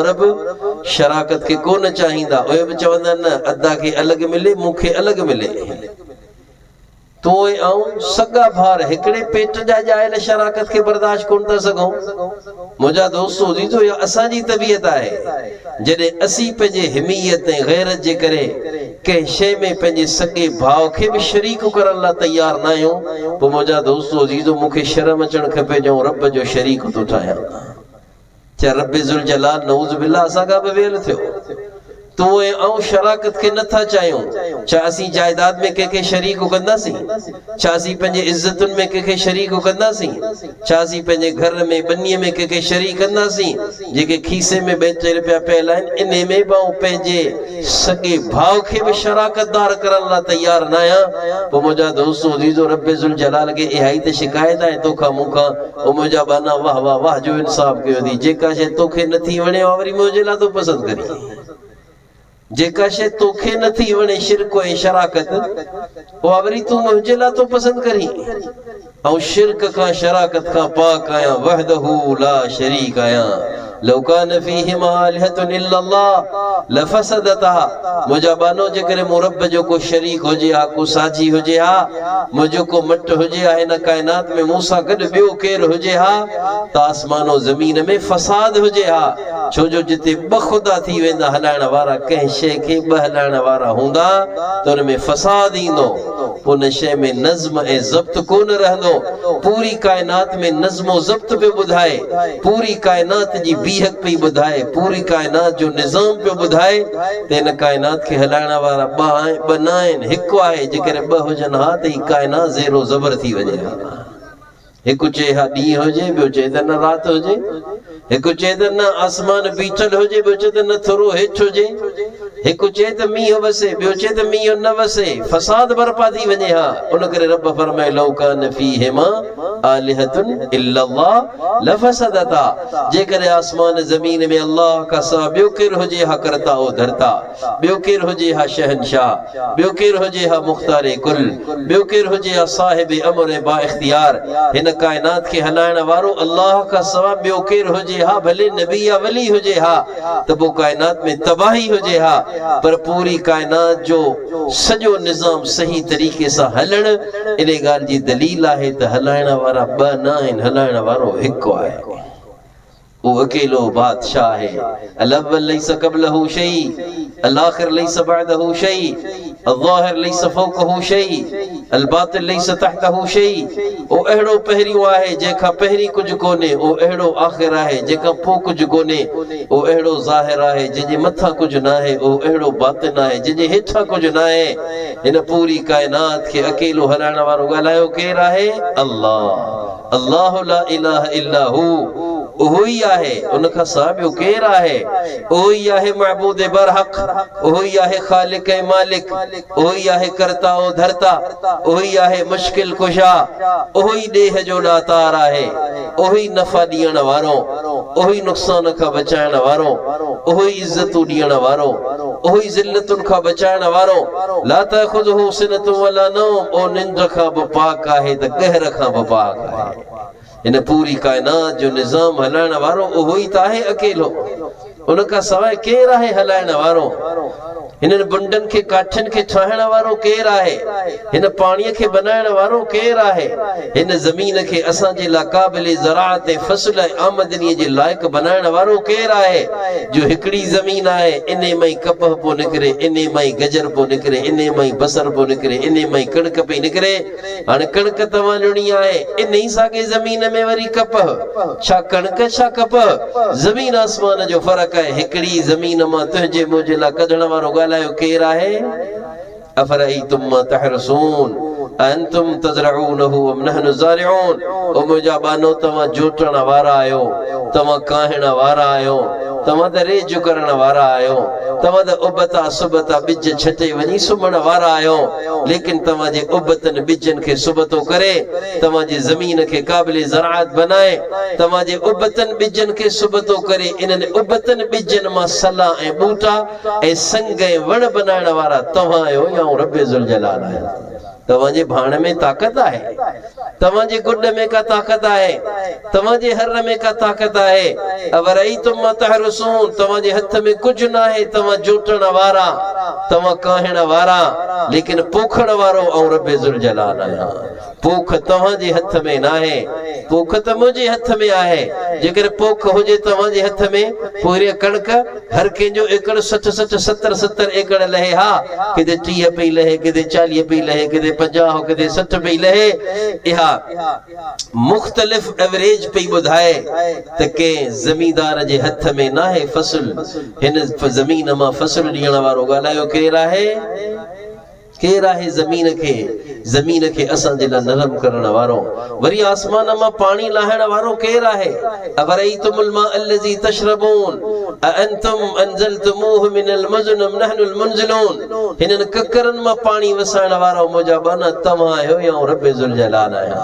रब शराकत के कोन चाहींदा, उहे भी चवंदा न अदा के अलग मिले मूंखे अलग मिले। तो आऊं सगा भार हिकड़े पेट जा जायल शराकत के बर्दाश्त कोन था सघूं। मुंहिंजा दोस्तो दीदो या असांजी तबीयत आहे जॾहिं असीं पंहिंजे हिमियत ऐं गैरत जे करे कंहिं शइ में पंहिंजे सगे भाउ खे बि शरीक करण लाइ तयार न आहियूं, पोइ मुंहिंजा दोस्तो दीदो मूंखे शर्म अचणु खपे जो रब जो शरीक थो ठाहियां। चा रब्बे ज़ुल जलाल नऊज़ बिल्लाह असां खां बि वेल थियो। तो ऐं शराकत के नथा चाहियूं। छा असीं जायदाद में कंहिंखे शरीक कंदासीं? छा असीं पंहिंजे इज़तुनि में कंहिंखे शरीक कंदासीं? छा असीं पंहिंजे घर में बनीअ में कंहिंखे शरीक कंदासीं? जेके खीसे में 2 रुपया पियल आहिनि इन में बि पंहिंजे सगे भाउ खे बि शराकतदार करण लाइ तयार न आहियां। पोइ मुंहिंजा दोस्तो दीदो रब्बे ज़ुल जलाल खे इहा ई त शिकायत आहे तोखां मूंखां। ओ मुंहिंजा बाना वाह वाह वाह जो इंसाफ़ कयो अथई। जेका शइ तोखे नथी वणे वरी मुंहिंजे लाइ तो पसंदि करी। जेका शइ तोखे नथी वणे शिरक ऐं शराकत उहा वरी तूं मुंहिंजे लाइ तो पसंदि करी। ऐं शिरक खां शराकत खां पाक आहियां, वहदहू ला शरीक आहियां। लौ कान फीहिमा आलिहतुन इल्लल्लाह लफसदता। मुंहिंजा बानो जेकॾहिं मूं रब जो को शरीक हुजे हा, को साझी हुजे हा, मुंहिंजो को मट हुजे हा हिन काइनात में मूंसां गॾु ॿियो केरु हुजे हा त आसमानो ज़मीन में फसाद हुजे हा। छो जो जिते ॿ ख़ुदा थी वेंदा हलाइण वारा, कंहिं शइ खे ॿ हलाइण वारा हूंदा त हुन में फसाद ईंदो। उन शइ में नज़्म ऐं ज़ब्त कोन रहंदो। पूरी काइनात में नज़्मो ज़ब्त पियो ॿुधाए, पूरी काइनात जी बीहक पई ॿुधाए, पूरी काइनात जो निज़ाम पियो ॿुधाए त हिन काइनात खे हलाइण वारा ॿ न आहिनि, हिकु आहे। जेकॾहिं ॿ हुजनि हा त ही काइनात ज़ेरो ज़बर थी वञे हा। हिकु चए हा ॾींहुं हुजे, ॿियो चए त न राति हुजे। हिकु चए त न आसमान बीठल हुजे, ॿियो चए त न थोरो हेठि हुजे। हिकु चए त मींहुं वसे, ॿियो चए त मींहुं न वसे। फसाद बर्पा थी वञे हा। उन करे रब फरमाए लौ कान फीहिमा आलिहतुन इल्लल्लाह लफसदता। जेकॾहिं आसमान ज़मीन में अल्लाह का सिवा ॿियो केरु हुजे हा करता ओ धरता, ॿियो केरु हुजे हा शहनशाह, ॿियो केरु हुजे हा मुख्तारे कुल, ॿियो केरु हुजे हा साहिब अमर ऐं बा इख्तियार। हिन काइनात खे हलाइण वारो अल्लाह का सिवा ॿियो केरु हुजे हा, भले नबी या वली हुजे हा, त पोइ काइनात में तबाही हुजे हा। पर पूरी काइनात जो सॼो निज़ाम सही तरीक़े सां हलण इन ॻाल्हि जी दलील आहे त हलाइण वारा ॿ न आहिनि, हलाइण वारो हिकु आहे। वो अकेलो बादशाह है। अल-अव्वल लैस क़ब्लहु शै, अल-आखिर लैस बअदहु शै, अल-ज़ाहिर लैस फ़ौक़हु शै, अल-बातिन लैस तहतहु शै। ओ अहिड़ो पहिरियों आहे जंहिंखां पहिरीं कुझु कोन्हे, ओ अहिड़ो आख़िर आहे जंहिंखां पोइ कुझु कोन्हे, ओ अहिड़ो ज़ाहिर आहे जंहिंजे मथां कुझु न आहे, ओ अहिड़ो बातिन आहे जंहिंजे हेठां कुझु न आहे। हिन पूरी काइनात खे अकेलो हलाइण वारो ॻाल्हायो केरु आहे? अल्लाह। अल्लाहु ला इलाहा इल्ला हू। उहो ई आहे, उन खां सवाइ ॿियो केरु आहे? उहो ई आहे महबूद बरहक, उहो ई आहे ख़ालिक ऐं मालिक, उहो ई आहे करता ओ धरता, उहो ई आहे मुश्किल कुशा, उहो ई ॾेह जो ॾातार आहे, उहो ई नफ़ा ॾियण वारो, उहो ई नुक़सान खां बचाइण वारो, उहो ई इज़तूं ॾियण वारो, उहो ई ज़िल्लतुनि खां बचाइण वारो। ला तख़ुज़ुहु सिनतुन वला नौम। ओ निंड खां बि पाक आहे त कहर खां बि पाक आहे। इन पूरी काइनात जो निज़ाम हलाइण वारो उहो ई त आहे अकेलो। उन खां सवाइ केरु आहे हलाइण वारो? हिननि बुंडनि खे काठियुनि खे ठाहिण वारो केरु आहे? हिन पाणीअ खे बनाइण वारो केरु आहे? हिन ज़मीन खे असांजे लाइ क़ाबिल ज़राअत ऐं फ़सुल ऐं आमदनीअ जे लाइक़ बनाइण वारो केरु आहे? जो हिकिड़ी ज़मीन आहे, इन मां ई कपह पियो निकिरे, इन मां ई गजर पियो निकिरे, इन मां ई बसर पियो निकिरे, इन मां ई कणिक पई निकिरे। हाणे कणिक तव्हां ॾियणी आहे, इन ई साॻे ज़मीन में वरी कपह। छा कणिक छा कपह? ज़मीन आसमान जो फ़र्क़ु आहे। हिकिड़ी ज़मीन मां तुंहिंजे मुंहिंजे लाइ कढण वारो ॻाल्हायो केरु आहे? अफरअयतुम मा तहरसून अंतुम तज़रऊनहु अम नहनु ज़ारिऊन। ओ मुंहिंजा बानो तव्हां जोटण वारा आहियो, तव्हां काहिण वारा आहियो, तव्हां त रेज करण वारा आहियो, तव्हां त उबता सुबता ॿिज छटे वञी सुम्हण वारा आहियो। लेकिन तव्हांजे उबतनि ॿिजनि खे सुबतो करे, तव्हांजे ज़मीन खे क़ाबिल ज़राअत बनाए, तव्हांजे उबतनि ॿिजनि खे सुबतो करे इन्हनि उबतनि ॿिजनि मां सला ऐं ॿूटा ऐं संग ऐं वण बनाइण वारा तव्हां आहियो या रब्बे ज़ुल जलाल आहियो। तव्हांजे भाण में ताक़त आहे, तव्हांजे गुड में का ताक़त आहे, तव्हांजे हर में का ताक़त आहे। अवरईतुम मा तहरुसून, तव्हांजे हथ में कुछ न आहे, तव्हां जोटण वारा, तव्हां काहिण वारा, लेकिन पोखण वारो ऐं रब ज़ुल जलाल आहियां। पोख तव्हांजे हथ में न आहे, पोख त मुंहिंजे हथ में आहे। जेकर पोख हुजे तव्हांजे हथ में, पोइ कणक हर कंहिंजो एकड़ 60 60 70 एकड़ लहे, हा किथे 30 पई लहे, किथे 40 पई लहे, किथे 50, किथे 60 पई लहे। इहा मुख्तलिफ एवरेज पई ॿुधाए त के ज़मींदार जे हथ में न आहे फसल। हिन ज़मीन मां फसल ॾियण वारो ॻाल्हायो केरु आहे? केरु आहे ज़मीन खे असां जे लाइ नरम करण वारो? वरी आसमान मां पाणी लाहण वारो केरु आहे? अवरईतुमुल माअ अल्लज़ी तशरबून अअंतुम अनज़लतुमूहु मिनल मुज़्न अम नहनुल मुनज़िलून। हिननि ककरनि मां पाणी वसाइण वारो मुंहिंजा बाना तव्हां आहियो या रब ज़ुल जलाल आहियां।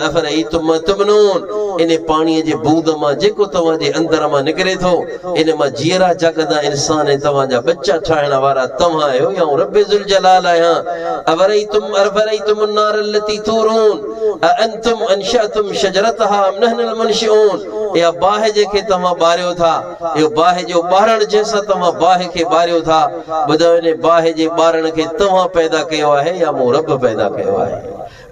अफरईतुम मा तुमनून, इन पाणीअ जे बूंद मां जेको तव्हांजे अंदर मां निकिरे थो, इन मां जीअरा जाॻंदा इंसान ऐं तव्हांजा बच्चा ठाहिण वारा तव्हां आहियो या रब ज़ुल जलाल आहियां। अफरईतुम अन्नार अल्लती तूरून अअंतुम अंशअतुम शजरतहा अम नहनुल मुनशिऊन। या बाहि जेके तव्हां ॿारियो था, इहो बाहि जो ॿारण जंहिंसां तव्हां बाहि खे ॿारियो था, ॿुधायो इन बाहि जे ॿारण खे तव्हां पैदा कयो आहे या मूं रब पैदा कयो आहे?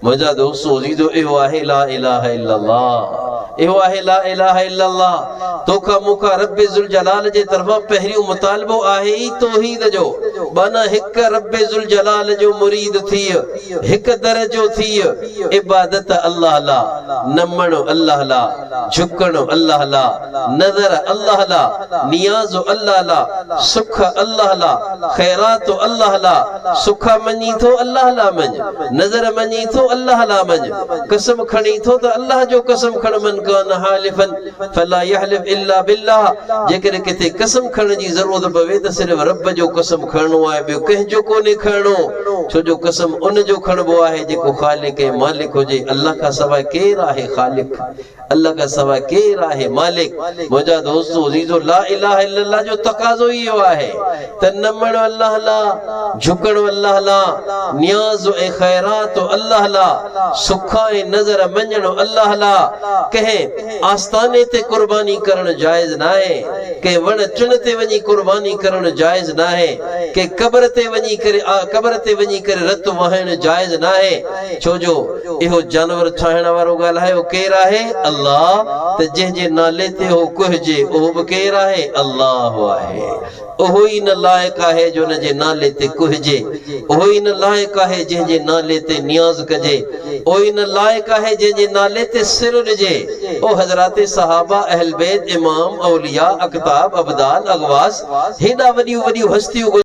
मुंहिंजा दोस्तो अज़ीज़ो, इहो आहे ला इलाहा इल्लल्लाह, इहो आहे ला इलाहा इल्लल्लाह। तोखा मूंखा रब ज़ुल जलाल जे तरफ़ां पहिरियों मुतालबो आहे ई तौहीद जो। माना हिक रब ज़ुल जलाल जो मुरीद थी, हिक दर्जो थी, इबादत अल्लाह ला, नमण अल्लाह ला, झुकण अल्लाह ला, नज़र अल्लाह ला, नियाज़ अल्लाह ला, सुख अल्लाह ला, खैरात अल्लाह ला। सुख मञी थो अल्लाह ला मञ, नज़र मञी थो अल्लाह ला मञ, कसम खणी थो त अल्लाह जो कसम खण। मन कान हालिफन फला यहलिफ इल्ला बिल्लाह। जेकर किथे कसम खणण जी ज़रूरत पवे त सिर्फ रब जो कसम खणणो आहे, ॿियो कंहिंजो कोन्हे खणणो। छो जो कसम उन जो खणबो आहे जेको ख़ालिक ऐं मालिक हुजे। अल्लाह खां सवाइ केरु आहे ख़ालिक? अल्लाह खां सवाइ केरु आहे मालिक? मुंहिंजा दोस्तो अज़ीज़ो, ला इलाहा इल्लल्लाह जो तक़ाज़ो इहो आहे त नमण अल्लाह ला, झुकण अल्लाह ला, नियाज़ ऐं खैरात अल्लाह ला, सुख ऐं नज़र मञण अल्लाह ला। कंहिं आस्ताने ते कुर्बानी करण जाइज़ न आहे, कंहिं वण टिण ते वञी कुर्बानी करण जाइज़ न आहे, कंहिं कब्र ते वञी करे रत वहाइण जाइज़ न आहे। छो जो इहो जानवर ठाहिण वारो ॻाल्हायो केरु आहे? अल्लाह। त जंहिंजे नाले ते हो कुहिजे उहो बि केरु आहे? अल्लाह आहे। उहो ई न लाइक़ आहे जो हुन जे नाले ते कुहिजे, उहो ई न लाइक़ आहे जंहिंजे नाले ते नियाज़ कजे, उहो ई न लाइक़ आहे जंहिंजे नाले ते सिर ॾिजे। ओ हज़रात सहाबा, अहल बैत, इमाम, औलिया, अक़ताब, अबदाल, अगवास, हेॾा वॾियूं वॾियूं हस्तियूं